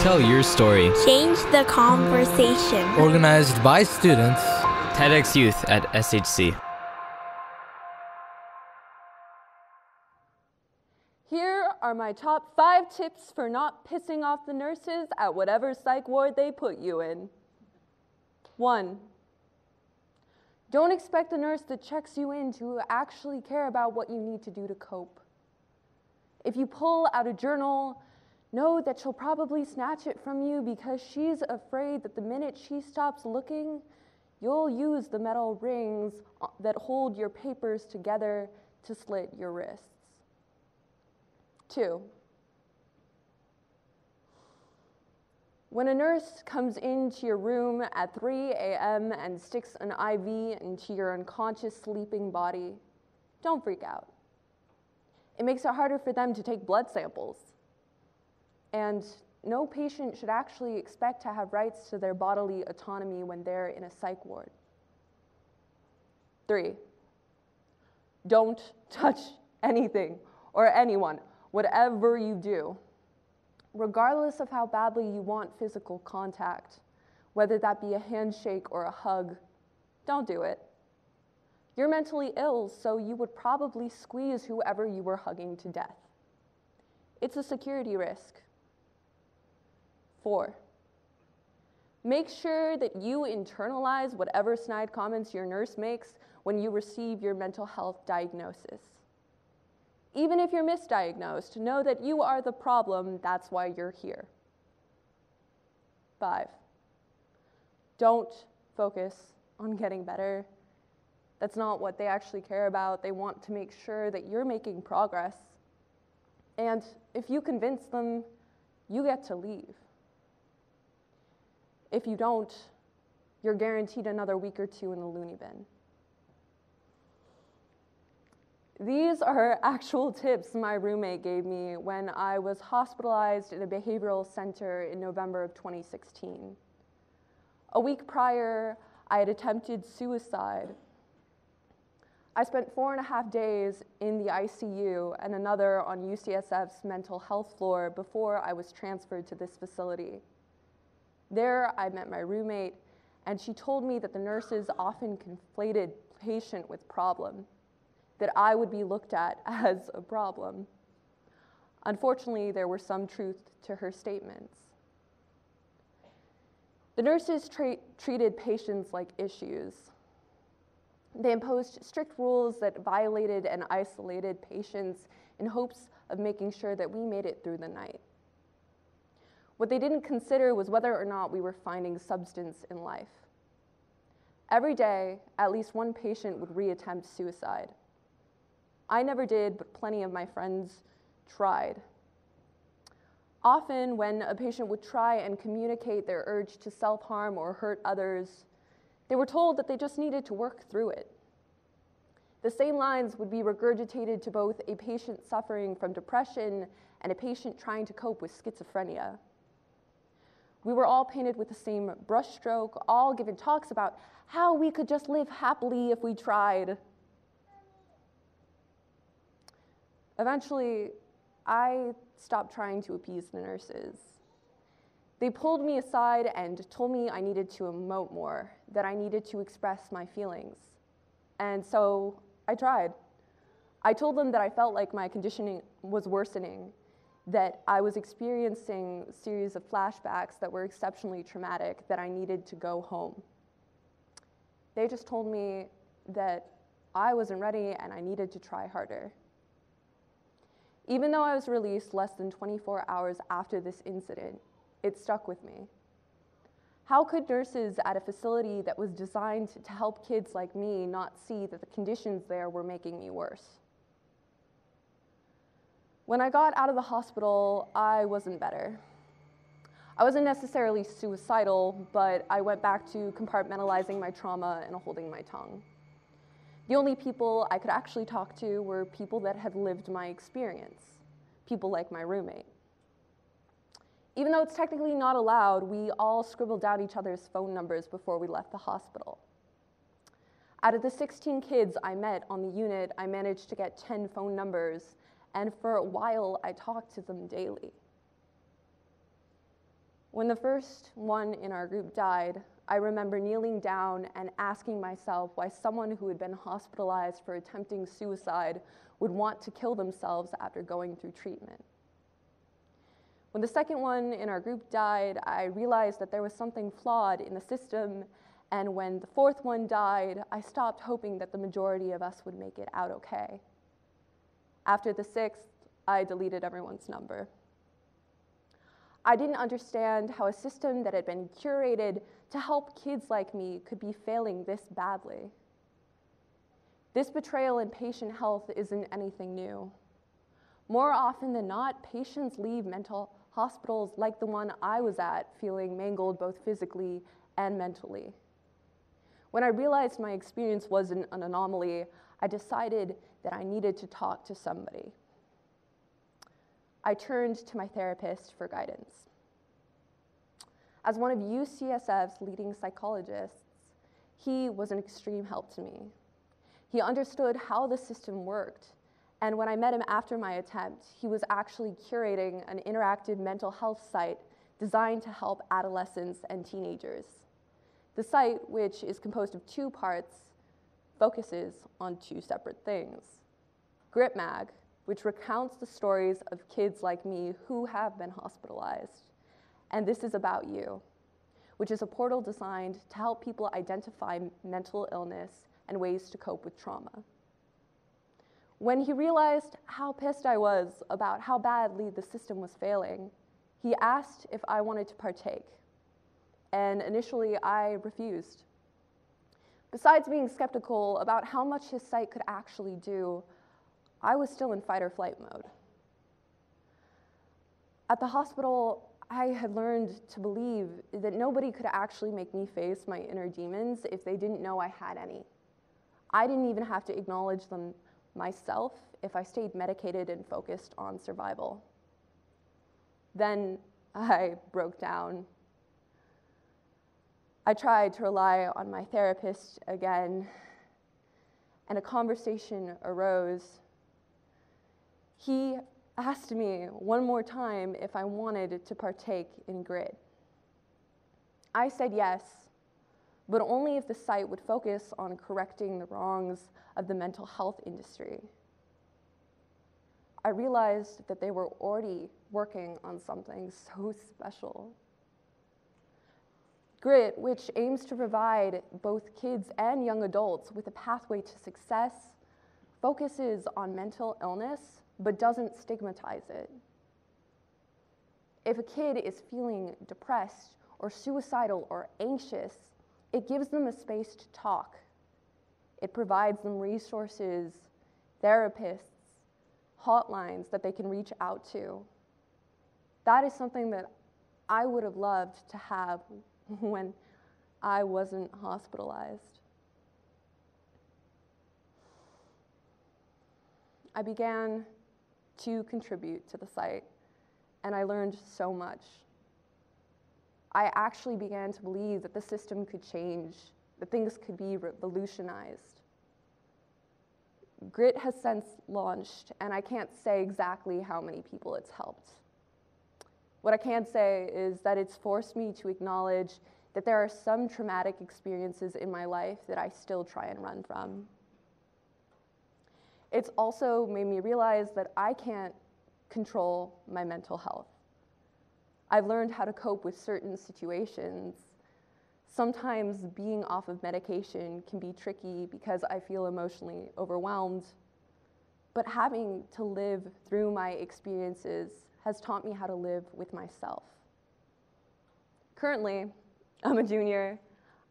Tell your story. Change the conversation. Organized by students. TEDxYouth at SHC. Here are my top 5 tips for not pissing off the nurses at whatever psych ward they put you in. 1. Don't expect the nurse that checks you in to actually care about what you need to do to cope. If you pull out a journal, know that she'll probably snatch it from you because she's afraid that the minute she stops looking, you'll use the metal rings that hold your papers together to slit your wrists. 2. When a nurse comes into your room at 3 a.m. and sticks an IV into your unconscious sleeping body, don't freak out. It makes it harder for them to take blood samples. And no patient should actually expect to have rights to their bodily autonomy when they're in a psych ward. 3. Don't touch anything or anyone, whatever you do. Regardless of how badly you want physical contact, whether that be a handshake or a hug, don't do it. You're mentally ill, so you would probably squeeze whoever you were hugging to death. It's a security risk. 4. Make sure that you internalize whatever snide comments your nurse makes when you receive your mental health diagnosis. Even if you're misdiagnosed, know that you are the problem, that's why you're here. 5. Don't focus on getting better. That's not what they actually care about. They want to make sure that you're making progress. And if you convince them, you get to leave. If you don't, you're guaranteed another week or 2 in the loony bin. These are actual tips my roommate gave me when I was hospitalized in a behavioral center in November of 2016. A week prior, I had attempted suicide. I spent 4.5 days in the ICU and another on UCSF's mental health floor before I was transferred to this facility. There, I met my roommate, and she told me that the nurses often conflated patient with problem, that I would be looked at as a problem. Unfortunately, there was some truth to her statements. The nurses treated patients like issues. They imposed strict rules that violated and isolated patients in hopes of making sure that we made it through the night. What they didn't consider was whether or not we were finding substance in life. Every day, at least one patient would reattempt suicide. I never did, but plenty of my friends tried. Often, when a patient would try and communicate their urge to self-harm or hurt others, they were told that they just needed to work through it. The same lines would be regurgitated to both a patient suffering from depression and a patient trying to cope with schizophrenia. We were all painted with the same brushstroke, all given talks about how we could just live happily if we tried. Eventually, I stopped trying to appease the nurses. They pulled me aside and told me I needed to emote more, that I needed to express my feelings. And so I tried. I told them that I felt like my conditioning was worsening, that I was experiencing a series of flashbacks that were exceptionally traumatic, that I needed to go home. They just told me that I wasn't ready and I needed to try harder. Even though I was released less than 24 hours after this incident, it stuck with me. How could nurses at a facility that was designed to help kids like me not see that the conditions there were making me worse? When I got out of the hospital, I wasn't better. I wasn't necessarily suicidal, but I went back to compartmentalizing my trauma and holding my tongue. The only people I could actually talk to were people that had lived my experience, people like my roommate. Even though it's technically not allowed, we all scribbled down each other's phone numbers before we left the hospital. Out of the 16 kids I met on the unit, I managed to get 10 phone numbers, and for a while, I talked to them daily. When the first one in our group died, I remember kneeling down and asking myself why someone who had been hospitalized for attempting suicide would want to kill themselves after going through treatment. When the second one in our group died, I realized that there was something flawed in the system, and when the fourth one died, I stopped hoping that the majority of us would make it out okay. After the sixth, I deleted everyone's number. I didn't understand how a system that had been curated to help kids like me could be failing this badly. This betrayal in patient health isn't anything new. More often than not, patients leave mental hospitals like the one I was at, feeling mangled both physically and mentally. When I realized my experience wasn't an anomaly, I decided that I needed to talk to somebody. I turned to my therapist for guidance. As one of UCSF's leading psychologists, he was an extreme help to me. He understood how the system worked, and when I met him after my attempt, he was actually curating an interactive mental health site designed to help adolescents and teenagers. The site, which is composed of 2 parts, focuses on 2 separate things. Grit Mag, which recounts the stories of kids like me who have been hospitalized. And This Is About You, which is a portal designed to help people identify mental illness and ways to cope with trauma. When he realized how pissed I was about how badly the system was failing, he asked if I wanted to partake. And initially, I refused. Besides being skeptical about how much his site could actually do, I was still in fight or flight mode. At the hospital, I had learned to believe that nobody could actually make me face my inner demons if they didn't know I had any. I didn't even have to acknowledge them myself if I stayed medicated and focused on survival. Then I broke down. I tried to rely on my therapist again, and a conversation arose. He asked me one more time if I wanted to partake in Grit. I said yes, but only if the site would focus on correcting the wrongs of the mental health industry. I realized that they were already working on something so special. Grit, which aims to provide both kids and young adults with a pathway to success, focuses on mental illness, but doesn't stigmatize it. If a kid is feeling depressed or suicidal or anxious, it gives them a space to talk. It provides them resources, therapists, hotlines that they can reach out to. That is something that I would have loved to have when I wasn't hospitalized. I began to contribute to the site, and I learned so much. I actually began to believe that the system could change, that things could be revolutionized. Grit has since launched, and I can't say exactly how many people it's helped. What I can say is that it's forced me to acknowledge that there are some traumatic experiences in my life that I still try and run from. It's also made me realize that I can't control my mental health. I've learned how to cope with certain situations. Sometimes being off of medication can be tricky because I feel emotionally overwhelmed, but having to live through my experiences has taught me how to live with myself. Currently, I'm a junior,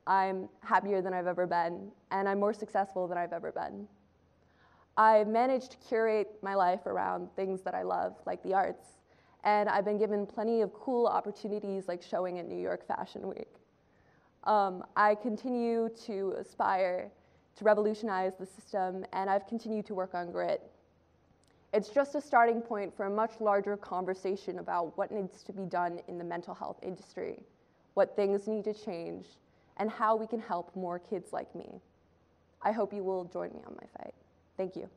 I'm happier than I've ever been, and I'm more successful than I've ever been. I've managed to curate my life around things that I love, like the arts, and I've been given plenty of cool opportunities like showing at New York Fashion Week. I continue to aspire to revolutionize the system, and I've continued to work on Grit. It's just a starting point for a much larger conversation about what needs to be done in the mental health industry, what things need to change, and how we can help more kids like me. I hope you will join me on my fight. Thank you.